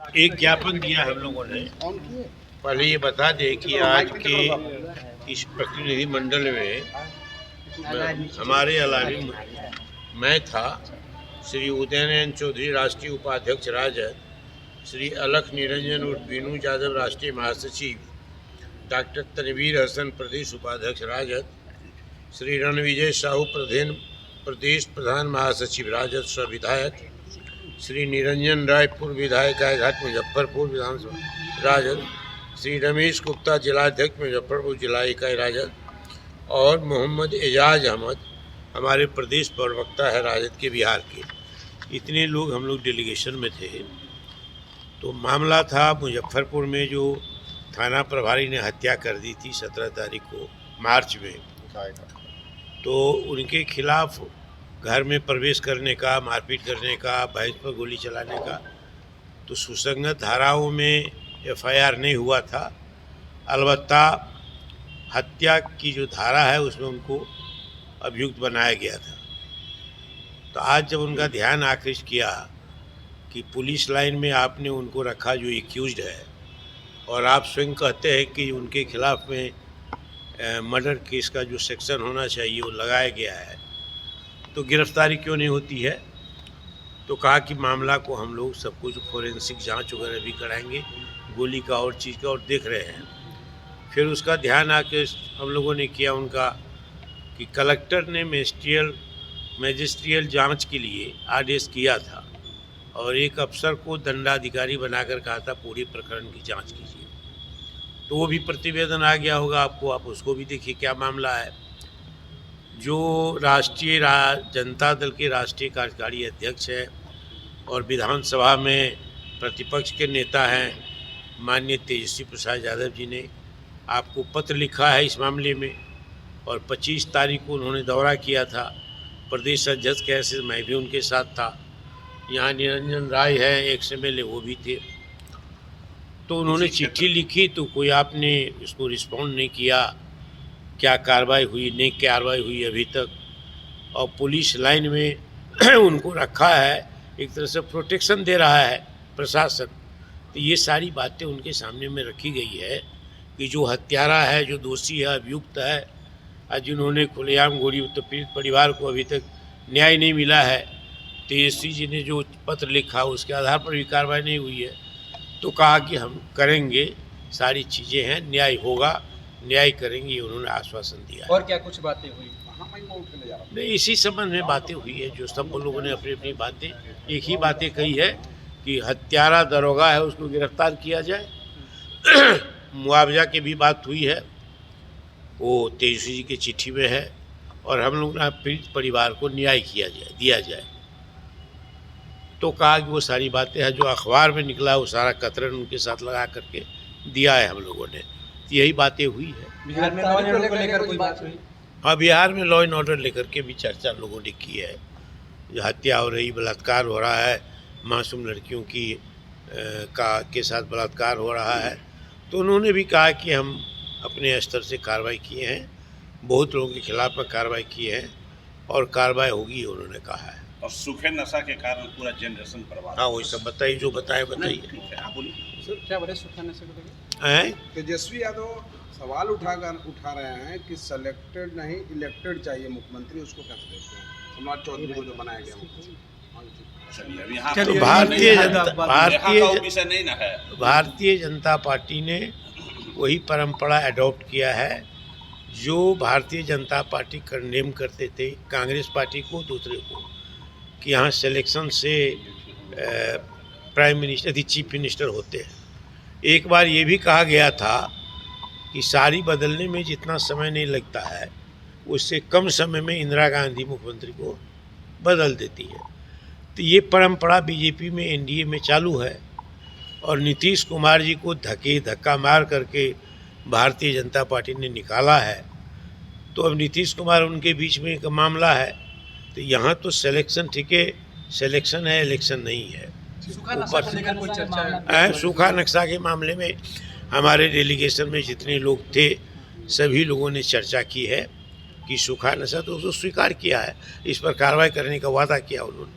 एक ज्ञापन दिया हम लोगों ने। पहले ये बता दें कि आज के इस प्रतिनिधि मंडल में हमारे अलावा मैं था, श्री उदयनयन चौधरी राष्ट्रीय उपाध्यक्ष राजद, श्री अलख निरंजन उर्फ बीनू यादव राष्ट्रीय महासचिव, डॉक्टर तनवीर हसन प्रदेश उपाध्यक्ष राजद, श्री रणविजय साहू प्रदेश प्रधान महासचिव राजद स्व विधायक, श्री निरंजन राय पूर्व विधायक गायघाट मुजफ्फरपुर विधानसभा राजद, श्री रमेश गुप्ता जिलाध्यक्ष मुजफ्फरपुर जिला इकाई राजद और मोहम्मद एजाज अहमद हमारे प्रदेश प्रवक्ता है राजद के बिहार के। इतने लोग हम लोग डेलीगेशन में थे। तो मामला था मुजफ्फरपुर में जो थाना प्रभारी ने हत्या कर दी थी 17 तारीख को मार्च में, तो उनके खिलाफ घर में प्रवेश करने का, मारपीट करने का, भैंस पर गोली चलाने का, तो सुसंगत धाराओं में एफआईआर नहीं हुआ था। अलबत्ता हत्या की जो धारा है उसमें उनको अभियुक्त बनाया गया था। तो आज जब उनका ध्यान आकृष्ट किया कि पुलिस लाइन में आपने उनको रखा जो एक्यूज्ड है, और आप स्वयं कहते हैं कि उनके खिलाफ में मर्डर केस का जो सेक्शन होना चाहिए वो लगाया गया है, तो गिरफ्तारी क्यों नहीं होती है। तो कहा कि मामला को हम लोग सब कुछ फोरेंसिक जांच वगैरह भी कराएंगे, गोली का और चीज़ का, और देख रहे हैं। फिर उसका ध्यान आके हम लोगों ने किया उनका कि कलेक्टर ने मैजिस्ट्रियल जांच के लिए आदेश किया था और एक अफसर को दंडाधिकारी बनाकर कहा था पूरे प्रकरण की जांच कीजिए। तो वो भी प्रतिवेदन आ गया होगा आपको, आप उसको भी देखिए क्या मामला है। जो राष्ट्रीय जनता दल के राष्ट्रीय कार्यकारी अध्यक्ष है और विधानसभा में प्रतिपक्ष के नेता हैं माननीय तेजस्वी प्रसाद यादव जी ने आपको पत्र लिखा है इस मामले में, और 25 तारीख को उन्होंने दौरा किया था प्रदेश अध्यक्ष के हैसियत से, मैं भी उनके साथ था। यहाँ निरंजन राय है XMLA, वो भी थे। तो उन्होंने चिट्ठी लिखी, तो कोई आपने इसको रिस्पॉन्ड नहीं किया। क्या कार्रवाई हुई, नहीं कार्रवाई हुई अभी तक। और पुलिस लाइन में उनको रखा है, एक तरह से प्रोटेक्शन दे रहा है प्रशासन। तो ये सारी बातें उनके सामने में रखी गई है कि जो हत्यारा है, जो दोषी है, अभियुक्त है, और जिन्होंने खुलेआम गोली, तो पीड़ित परिवार को अभी तक न्याय नहीं मिला है। तेजस्वी जी ने जो पत्र लिखा उसके आधार पर भी कार्रवाई नहीं हुई है। तो कहा कि हम करेंगे, सारी चीज़ें हैं, न्याय होगा, न्याय करेंगे, उन्होंने आश्वासन दिया। और क्या कुछ बातें हुई? नहीं, इसी संबंध में बातें हुई है, जो सब लोगों ने अपनी अपनी बातें, एक ही बातें कही है कि हत्यारा दरोगा है, उसको गिरफ्तार किया जाए। मुआवजा की भी बात हुई है, वो तेजस्वी जी की चिट्ठी में है, और हम लोग ना पीड़ित परिवार को न्याय दिया जाए। तो कहा कि वो सारी बातें हैं जो अखबार में निकला, वो सारा कतरन उनके साथ लगा करके दिया है हम लोगों ने। तो यही बातें हुई है। बिहार में लॉ एंड ऑर्डर को लेकर कोई बात हुई? हाँ, बिहार में लॉ एंड ऑर्डर लेकर के भी चर्चा लोगों ने की है। जो हत्या हो रही, बलात्कार हो रहा है, मासूम लड़कियों की के साथ बलात्कार हो रहा है, तो उन्होंने भी कहा कि हम अपने स्तर से कार्रवाई किए हैं, बहुत लोगों के खिलाफ में कार्रवाई किए हैं और कार्रवाई होगी, उन्होंने कहा है। और सूखे नशा के कारण पूरा जनरेशन बर्बाद। हाँ, वही सब बताइए, जो बताइए। क्या बोले सूखा नशे को लेकर? हैं? तेजस्वी यादव सवाल उठा रहे हैं कि सेलेक्टेड नहीं इलेक्टेड चाहिए मुख्यमंत्री, उसको कैसे देखते हैं? सम्राट चौधरी को जो बनाया गया तो भारतीय जनता पार्टी ने वही परंपरा अडॉप्ट किया है जो भारतीय जनता पार्टी कंडेम करते थे कांग्रेस पार्टी को, दूसरे को, कि यहाँ सिलेक्शन से प्राइम मिनिस्टर चीफ मिनिस्टर होते हैं। एक बार ये भी कहा गया था कि सारी बदलने में जितना समय नहीं लगता है, उससे कम समय में इंदिरा गांधी मुख्यमंत्री को बदल देती है। तो ये परंपरा बीजेपी में, एनडीए में चालू है, और नीतीश कुमार जी को धक्का मार करके भारतीय जनता पार्टी ने निकाला है। तो अब नीतीश कुमार उनके बीच में एक मामला है। तो यहाँ तो सिलेक्शन ठीक है, सिलेक्शन है, इलेक्शन नहीं है। ऊपर से कोई चर्चा है? सूखा नक्शा के मामले में हमारे डेलीगेशन में जितने लोग थे सभी लोगों ने चर्चा की है कि सूखा नशा तो उसको स्वीकार किया है, इस पर कार्रवाई करने का वादा किया उन्होंने।